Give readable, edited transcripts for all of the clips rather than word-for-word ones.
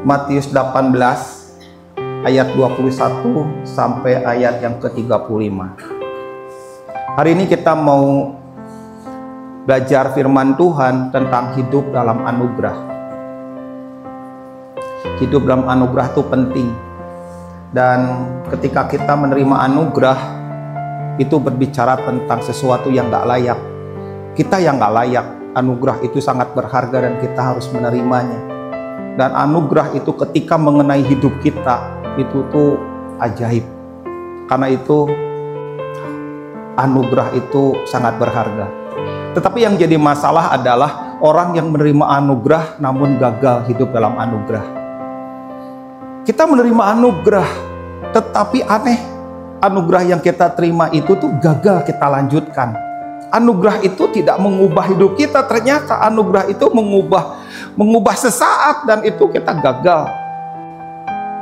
Matius 18 ayat 21 sampai ayat yang ke-35. Hari ini kita mau belajar firman Tuhan tentang hidup dalam anugerah. Hidup dalam anugerah itu penting. Dan ketika kita menerima anugerah, itu berbicara tentang sesuatu yang gak layak. Kita yang gak layak, anugerah itu sangat berharga dan kita harus menerimanya. Dan anugerah itu ketika mengenai hidup kita, itu tuh ajaib. Karena itu anugerah itu sangat berharga. Tetapi yang jadi masalah adalah orang yang menerima anugerah namun gagal hidup dalam anugerah. Kita menerima anugerah, tetapi aneh, anugerah yang kita terima itu tuh gagal kita lanjutkan. Anugerah itu tidak mengubah hidup kita, ternyata anugerah itu mengubah sesaat dan itu kita gagal.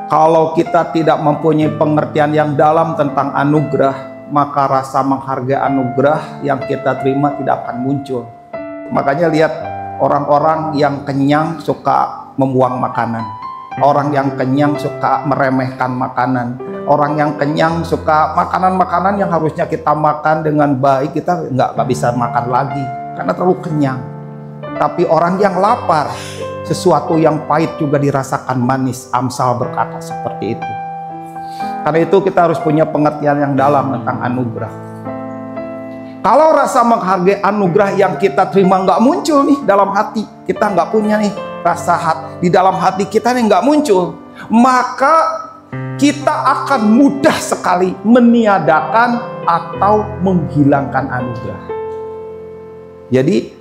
Kalau kita tidak mempunyai pengertian yang dalam tentang anugerah, maka rasa menghargai anugerah yang kita terima tidak akan muncul. Makanya lihat orang-orang yang kenyang suka membuang makanan. Orang yang kenyang suka meremehkan makanan. Orang yang kenyang suka makanan-makanan yang harusnya kita makan dengan baik, kita nggak bisa makan lagi karena terlalu kenyang. Tapi orang yang lapar, sesuatu yang pahit juga dirasakan manis. Amsal berkata seperti itu. Karena itu kita harus punya pengertian yang dalam tentang anugerah. Kalau rasa menghargai anugerah yang kita terima nggak muncul nih dalam hati, kita nggak punya nih rasa di dalam hati kita nih nggak muncul, maka kita akan mudah sekali meniadakan atau menghilangkan anugerah. Jadi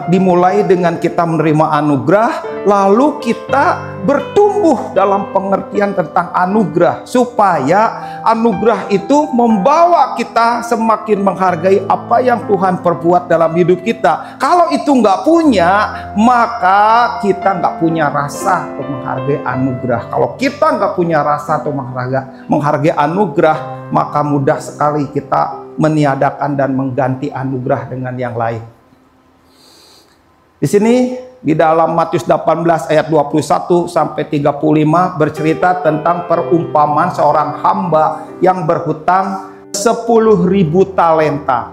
dimulai dengan kita menerima anugerah, lalu kita bertumbuh dalam pengertian tentang anugerah, supaya anugerah itu membawa kita semakin menghargai apa yang Tuhan perbuat dalam hidup kita. Kalau itu nggak punya, maka kita nggak punya rasa untuk menghargai anugerah. Kalau kita nggak punya rasa untuk menghargai anugerah, maka mudah sekali kita meniadakan dan mengganti anugerah dengan yang lain. Di sini di dalam Matius 18 ayat 21 sampai 35 bercerita tentang perumpamaan seorang hamba yang berhutang 10.000 talenta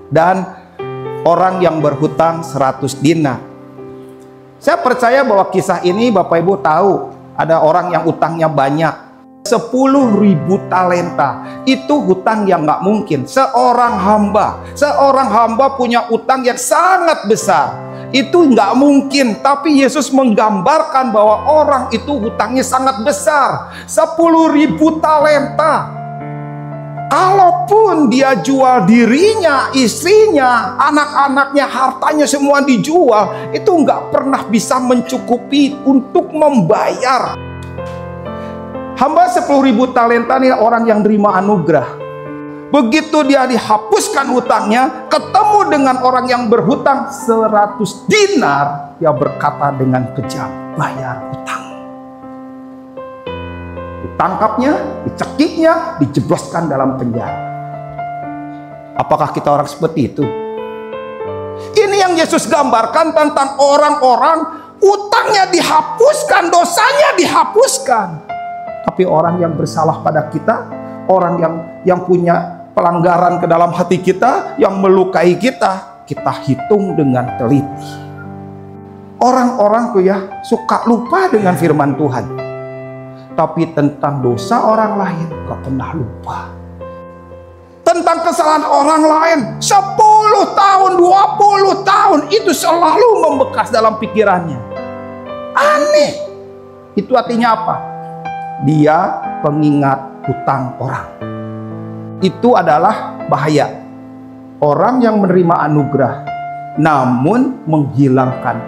dan orang yang berhutang 100 dinar. Saya percaya bahwa kisah ini Bapak Ibu tahu, ada orang yang utangnya banyak. 10.000 talenta itu hutang yang nggak mungkin. Seorang hamba punya utang yang sangat besar. Itu nggak mungkin, tapi Yesus menggambarkan bahwa orang itu hutangnya sangat besar, 10.000 talenta. Kalaupun dia jual dirinya, istrinya, anak-anaknya, hartanya semua dijual, itu nggak pernah bisa mencukupi untuk membayar. Hamba 10.000 talenta ini orang yang terima anugerah. Begitu dia dihapuskan hutangnya, ketemu dengan orang yang berhutang 100 dinar, dia berkata dengan kejam, bayar hutang. Ditangkapnya, dicekiknya, dijebloskan dalam penjara. Apakah kita orang seperti itu? Ini yang Yesus gambarkan tentang orang-orang hutangnya dihapuskan, dosanya dihapuskan. Tapi orang yang bersalah pada kita, orang yang punya pelanggaran ke dalam hati kita, yang melukai kita, kita hitung dengan teliti. Orang-orang tuh ya suka lupa dengan firman Tuhan, tapi tentang dosa orang lain gak pernah lupa. Tentang kesalahan orang lain 10 tahun, 20 tahun itu selalu membekas dalam pikirannya. Aneh. Itu artinya apa? Dia pengingat hutang orang. Itu adalah bahaya. Orang yang menerima anugerah namun menghilangkan